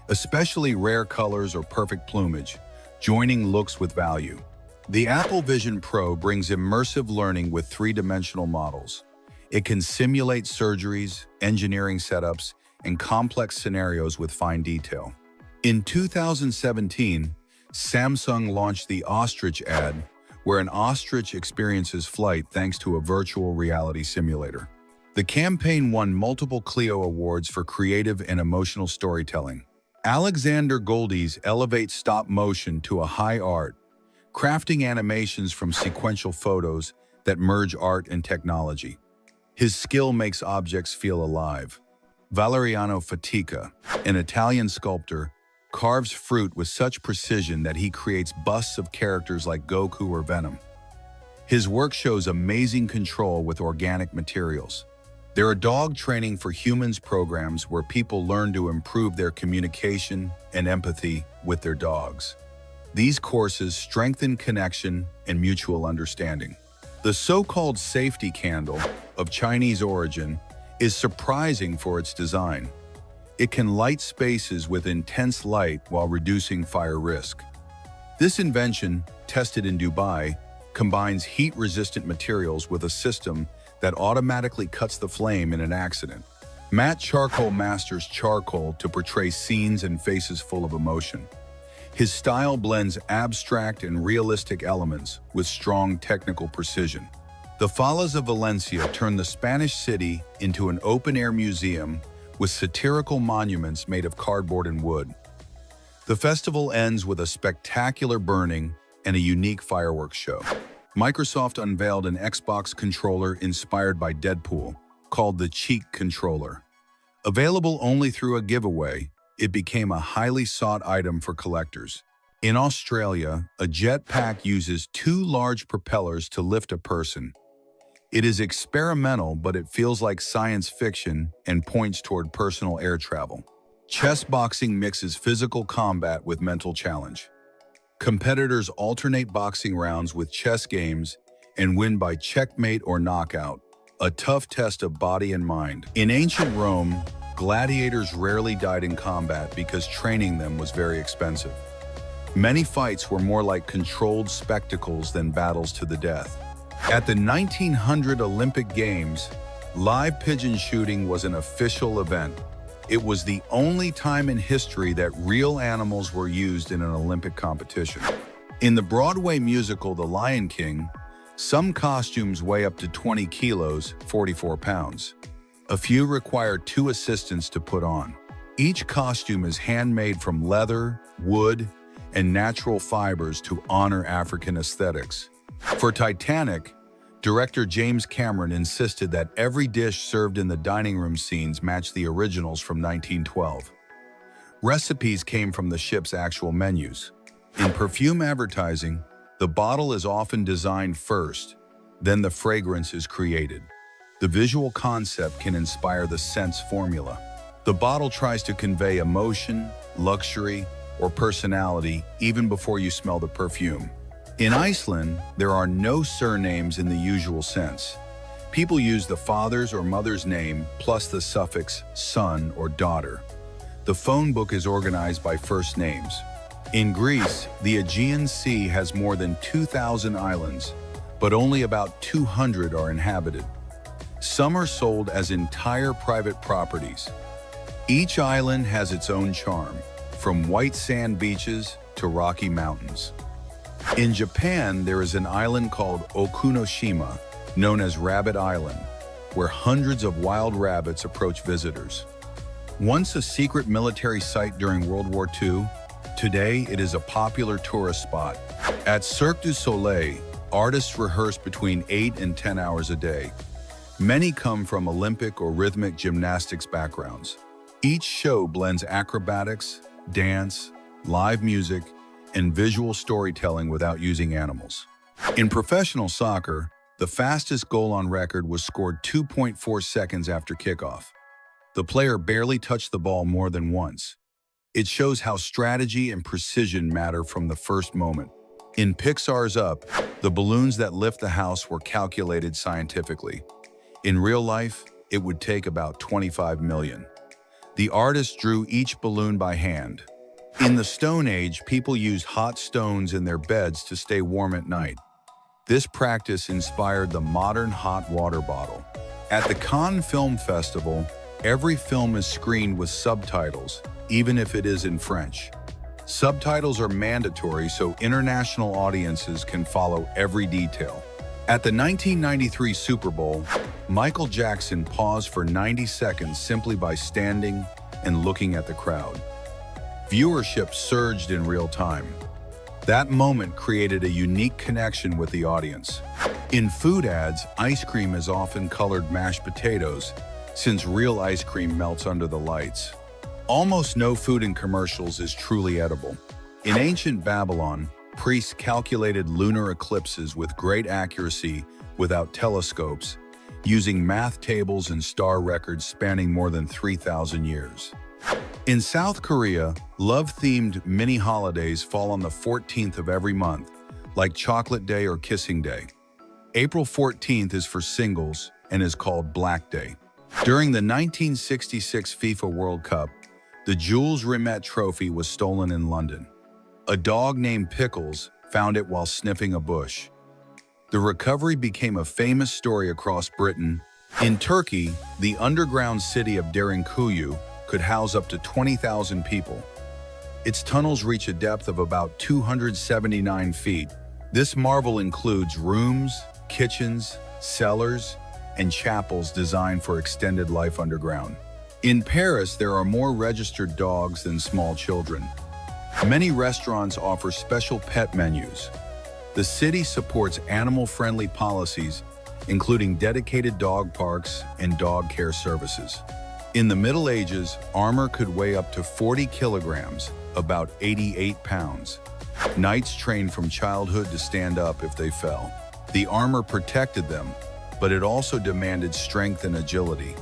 especially rare colors or perfect plumage, joining looks with value. The Apple Vision Pro brings immersive learning with three-dimensional models. It can simulate surgeries, engineering setups, and complex scenarios with fine detail. In 2017, Samsung launched the Ostrich Ad, where an ostrich experiences flight thanks to a virtual reality simulator. The campaign won multiple Clio Awards for creative and emotional storytelling. Alexander Goldy's elevates stop motion to a high art, crafting animations from sequential photos that merge art and technology. His skill makes objects feel alive. Valeriano Fatica, an Italian sculptor, carves fruit with such precision that he creates busts of characters like Goku or Venom. His work shows amazing control with organic materials. There are dog training for humans programs where people learn to improve their communication and empathy with their dogs. These courses strengthen connection and mutual understanding. The so-called safety candle, of Chinese origin, is surprising for its design. It can light spaces with intense light while reducing fire risk. This invention, tested in Dubai, combines heat-resistant materials with a system that automatically cuts the flame in an accident. Matte Charcoal masters charcoal to portray scenes and faces full of emotion. His style blends abstract and realistic elements with strong technical precision. The Fallas of Valencia turned the Spanish city into an open-air museum with satirical monuments made of cardboard and wood. The festival ends with a spectacular burning and a unique fireworks show. Microsoft unveiled an Xbox controller inspired by Deadpool, called the Cheek Controller. Available only through a giveaway, it became a highly sought item for collectors. In Australia, a jetpack uses two large propellers to lift a person. It is experimental, but it feels like science fiction and points toward personal air travel. Chess boxing mixes physical combat with mental challenge. Competitors alternate boxing rounds with chess games and win by checkmate or knockout, a tough test of body and mind. In ancient Rome, gladiators rarely died in combat because training them was very expensive. Many fights were more like controlled spectacles than battles to the death. At the 1900 Olympic Games, live pigeon shooting was an official event. It was the only time in history that real animals were used in an Olympic competition. In the Broadway musical The Lion King, some costumes weigh up to 20 kilos, 44 pounds. A few require 2 assistants to put on. Each costume is handmade from leather, wood, and natural fibers to honor African aesthetics. For Titanic, director James Cameron insisted that every dish served in the dining room scenes match the originals from 1912. Recipes came from the ship's actual menus. In perfume advertising, the bottle is often designed first, then the fragrance is created. The visual concept can inspire the scent's formula. The bottle tries to convey emotion, luxury, or personality even before you smell the perfume. In Iceland, there are no surnames in the usual sense. People use the father's or mother's name plus the suffix son or daughter. The phone book is organized by first names. In Greece, the Aegean Sea has more than 2,000 islands, but only about 200 are inhabited. Some are sold as entire private properties. Each island has its own charm, from white sand beaches to rocky mountains. In Japan, there is an island called Okunoshima, known as Rabbit Island, where hundreds of wild rabbits approach visitors. Once a secret military site during World War II, today it is a popular tourist spot. At Cirque du Soleil, artists rehearse between 8 and 10 hours a day. Many come from Olympic or rhythmic gymnastics backgrounds. Each show blends acrobatics, dance, live music, and visual storytelling without using animals. In professional soccer, the fastest goal on record was scored 2.4 seconds after kickoff. The player barely touched the ball more than once. It shows how strategy and precision matter from the first moment. In Pixar's Up, the balloons that lift the house were calculated scientifically. In real life, it would take about 25 million. The artist drew each balloon by hand. In the Stone Age, people used hot stones in their beds to stay warm at night. This practice inspired the modern hot water bottle. At the Cannes Film Festival, every film is screened with subtitles, even if it is in French. Subtitles are mandatory so international audiences can follow every detail. At the 1993 Super Bowl, Michael Jackson paused for 90 seconds simply by standing and looking at the crowd. Viewership surged in real time. That moment created a unique connection with the audience. In food ads, ice cream is often colored mashed potatoes, since real ice cream melts under the lights. Almost no food in commercials is truly edible. In ancient Babylon, priests calculated lunar eclipses with great accuracy without telescopes, using math tables and star records spanning more than 3,000 years. In South Korea, love-themed mini-holidays fall on the 14th of every month, like Chocolate Day or Kissing Day. April 14th is for singles and is called Black Day. During the 1966 FIFA World Cup, the Jules Rimet Trophy was stolen in London. A dog named Pickles found it while sniffing a bush. The recovery became a famous story across Britain. In Turkey, the underground city of Derinkuyu could house up to 20,000 people. Its tunnels reach a depth of about 279 feet. This marvel includes rooms, kitchens, cellars, and chapels designed for extended life underground. In Paris, there are more registered dogs than small children. Many restaurants offer special pet menus. The city supports animal-friendly policies, including dedicated dog parks and dog care services. In the Middle Ages, armor could weigh up to 40 kilograms, about 88 pounds. Knights trained from childhood to stand up if they fell. The armor protected them, but it also demanded strength and agility.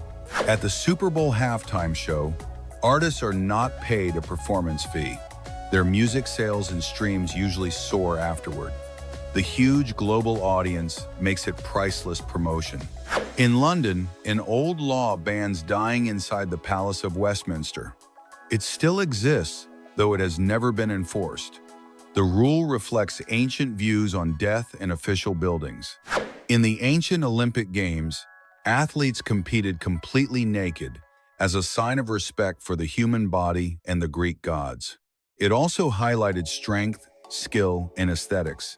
At the Super Bowl halftime show, artists are not paid a performance fee. Their music sales and streams usually soar afterward. The huge global audience makes it priceless promotion. In London, an old law bans dying inside the Palace of Westminster. It still exists, though it has never been enforced. The rule reflects ancient views on death in official buildings. In the ancient Olympic Games, athletes competed completely naked as a sign of respect for the human body and the Greek gods. It also highlighted strength, skill, and aesthetics,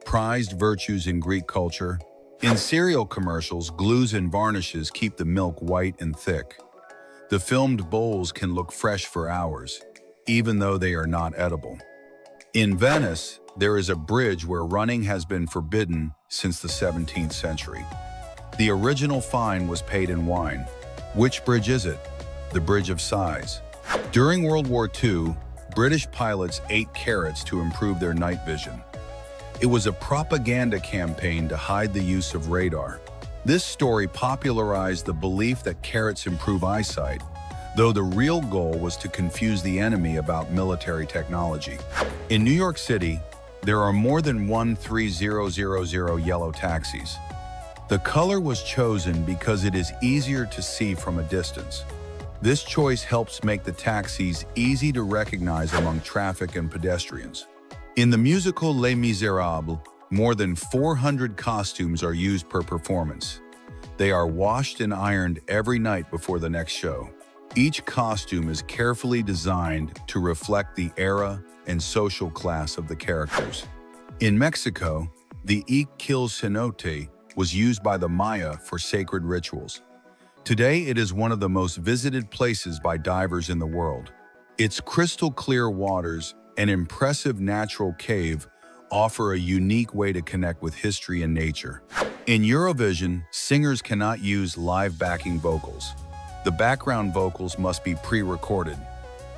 prized virtues in Greek culture. In cereal commercials, glues and varnishes keep the milk white and thick. The filmed bowls can look fresh for hours, even though they are not edible. In Venice, there is a bridge where running has been forbidden since the 17th century. The original fine was paid in wine. Which bridge is it? The Bridge of Sighs. During World War II, British pilots ate carrots to improve their night vision. It was a propaganda campaign to hide the use of radar. This story popularized the belief that carrots improve eyesight, though the real goal was to confuse the enemy about military technology. In New York City, there are more than 13000 yellow taxis. The color was chosen because it is easier to see from a distance. This choice helps make the taxis easy to recognize among traffic and pedestrians. In the musical Les Miserables, more than 400 costumes are used per performance. They are washed and ironed every night before the next show. Each costume is carefully designed to reflect the era and social class of the characters. In Mexico, the cenote was used by the Maya for sacred rituals. Today, it is one of the most visited places by divers in the world. Its crystal-clear waters and impressive natural cave offer a unique way to connect with history and nature. In Eurovision, singers cannot use live backing vocals. The background vocals must be pre-recorded.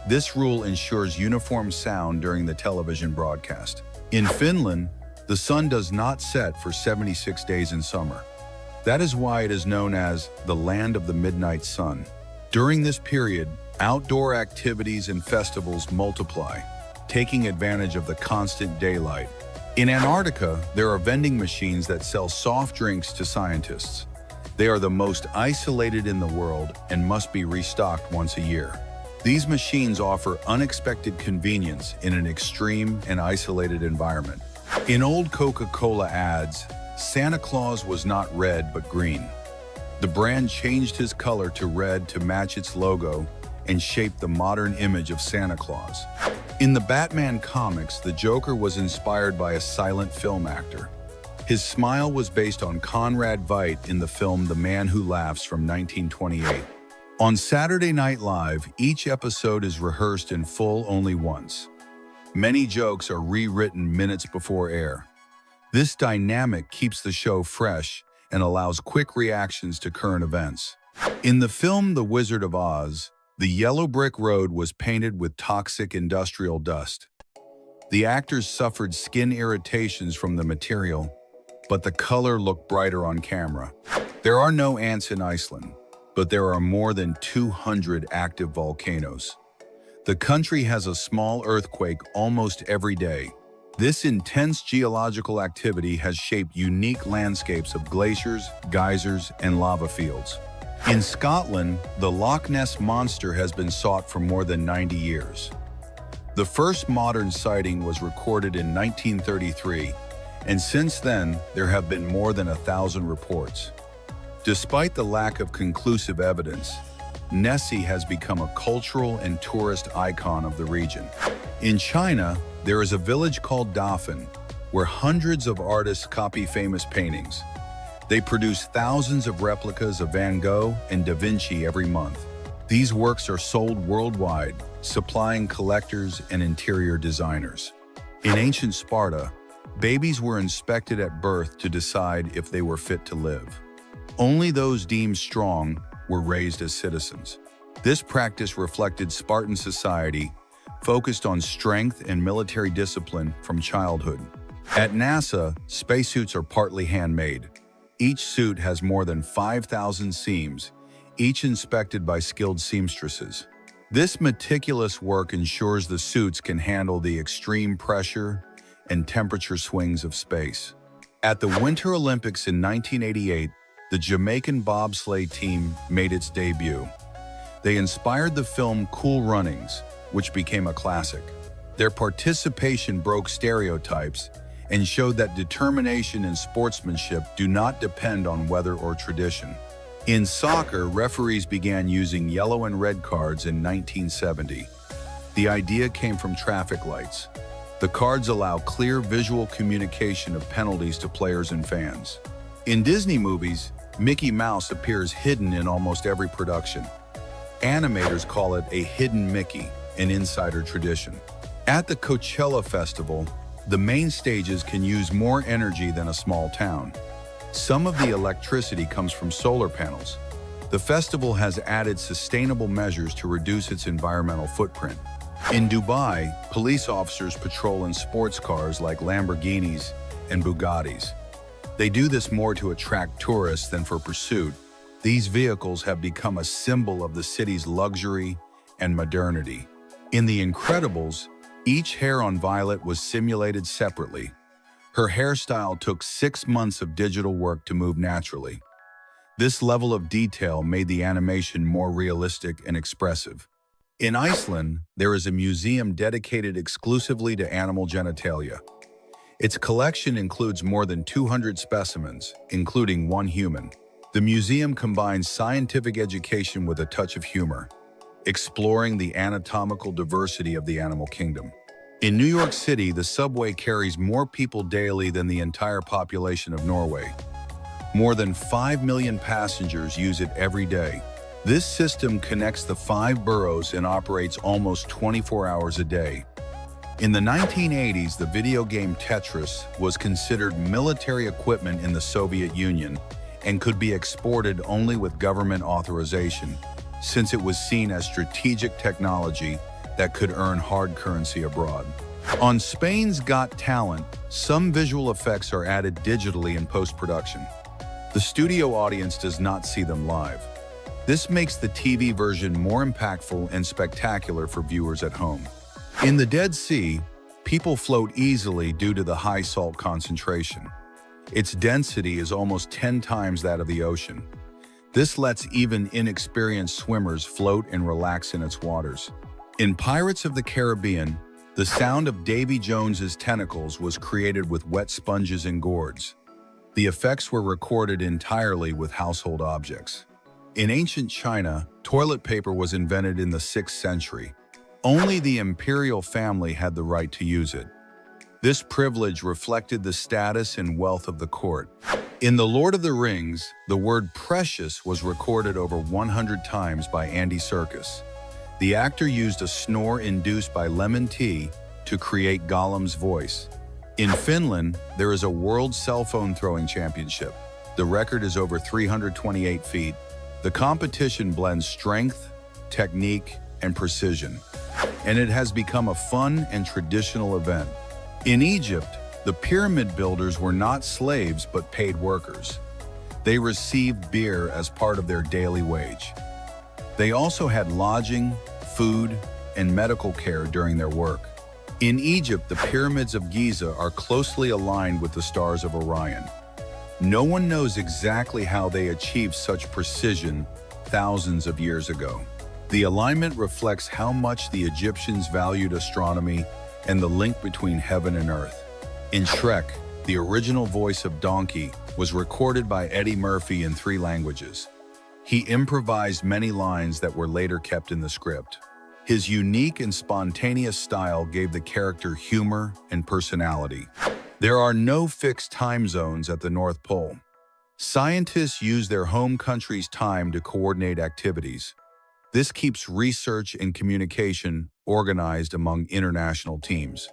This rule ensures uniform sound during the television broadcast. In Finland, the sun does not set for 76 days in summer. That is why it is known as the land of the midnight sun. During this period, outdoor activities and festivals multiply, taking advantage of the constant daylight. In Antarctica, there are vending machines that sell soft drinks to scientists. They are the most isolated in the world and must be restocked once a year. These machines offer unexpected convenience in an extreme and isolated environment. In old Coca-Cola ads, Santa Claus was not red but green. The brand changed his color to red to match its logo and shaped the modern image of Santa Claus. In the Batman comics, the Joker was inspired by a silent film actor. His smile was based on Conrad Veidt in the film The Man Who Laughs from 1928. On Saturday Night Live, each episode is rehearsed in full only once. Many jokes are rewritten minutes before air. This dynamic keeps the show fresh and allows quick reactions to current events. In the film The Wizard of Oz, the yellow brick road was painted with toxic industrial dust. The actors suffered skin irritations from the material, but the color looked brighter on camera. There are no ants in Iceland, but there are more than 200 active volcanoes. The country has a small earthquake almost every day. This intense geological activity has shaped unique landscapes of glaciers, geysers, and lava fields. In Scotland, the Loch Ness Monster has been sought for more than 90 years. The first modern sighting was recorded in 1933, and since then, there have been more than 1,000 reports. Despite the lack of conclusive evidence, Nessie has become a cultural and tourist icon of the region. In China, there is a village called Dafan, where hundreds of artists copy famous paintings. They produce thousands of replicas of Van Gogh and Da Vinci every month. These works are sold worldwide, supplying collectors and interior designers. In ancient Sparta, babies were inspected at birth to decide if they were fit to live. Only those deemed strong were raised as citizens. This practice reflected Spartan society, focused on strength and military discipline from childhood. At NASA, spacesuits are partly handmade. Each suit has more than 5,000 seams, each inspected by skilled seamstresses. This meticulous work ensures the suits can handle the extreme pressure and temperature swings of space. At the Winter Olympics in 1988, the Jamaican bobsleigh team made its debut. They inspired the film Cool Runnings, which became a classic. Their participation broke stereotypes and showed that determination and sportsmanship do not depend on weather or tradition. In soccer, referees began using yellow and red cards in 1970. The idea came from traffic lights. The cards allow clear visual communication of penalties to players and fans. In Disney movies, Mickey Mouse appears hidden in almost every production. Animators call it a hidden Mickey, an insider tradition. At the Coachella Festival, the main stages can use more energy than a small town. Some of the electricity comes from solar panels. The festival has added sustainable measures to reduce its environmental footprint. In Dubai, police officers patrol in sports cars like Lamborghinis and Bugattis. They do this more to attract tourists than for pursuit. These vehicles have become a symbol of the city's luxury and modernity. In The Incredibles, each hair on Violet was simulated separately. Her hairstyle took 6 months of digital work to move naturally. This level of detail made the animation more realistic and expressive. In Iceland, there is a museum dedicated exclusively to animal genitalia. Its collection includes more than 200 specimens, including one human. The museum combines scientific education with a touch of humor, exploring the anatomical diversity of the animal kingdom. In New York City, the subway carries more people daily than the entire population of Norway. More than 5 million passengers use it every day. This system connects the 5 boroughs and operates almost 24 hours a day. In the 1980s, the video game Tetris was considered military equipment in the Soviet Union and could be exported only with government authorization, since it was seen as strategic technology that could earn hard currency abroad. On Spain's Got Talent, some visual effects are added digitally in post-production. The studio audience does not see them live. This makes the TV version more impactful and spectacular for viewers at home. In the Dead Sea, people float easily due to the high salt concentration. Its density is almost 10 times that of the ocean. This lets even inexperienced swimmers float and relax in its waters. In Pirates of the Caribbean, the sound of Davy Jones's tentacles was created with wet sponges and gourds. The effects were recorded entirely with household objects. In ancient China, toilet paper was invented in the 6th century. Only the imperial family had the right to use it. This privilege reflected the status and wealth of the court. In The Lord of the Rings, the word precious was recorded over 100 times by Andy Serkis. The actor used a snore induced by lemon tea to create Gollum's voice. In Finland, there is a World Cell Phone Throwing Championship. The record is over 328 feet. The competition blends strength, technique, and precision, and it has become a fun and traditional event. In Egypt, the pyramid builders were not slaves but paid workers. They received beer as part of their daily wage. They also had lodging, food, and medical care during their work. In Egypt, the pyramids of Giza are closely aligned with the stars of Orion. No one knows exactly how they achieved such precision thousands of years ago. The alignment reflects how much the Egyptians valued astronomy and the link between heaven and earth. In Shrek, the original voice of Donkey was recorded by Eddie Murphy in 3 languages. He improvised many lines that were later kept in the script. His unique and spontaneous style gave the character humor and personality. There are no fixed time zones at the North Pole. Scientists use their home country's time to coordinate activities. This keeps research and communication organized among international teams.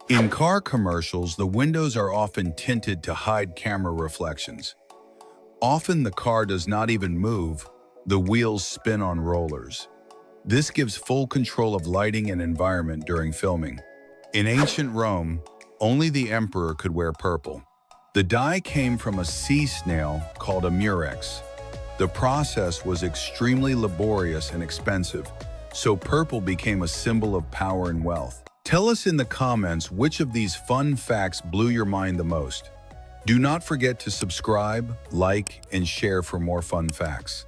In car commercials, the windows are often tinted to hide camera reflections. Often the car does not even move, the wheels spin on rollers. This gives full control of lighting and environment during filming. In ancient Rome, only the emperor could wear purple. The dye came from a sea snail called a murex. The process was extremely laborious and expensive, so purple became a symbol of power and wealth. Tell us in the comments which of these fun facts blew your mind the most. Do not forget to subscribe, like, and share for more fun facts.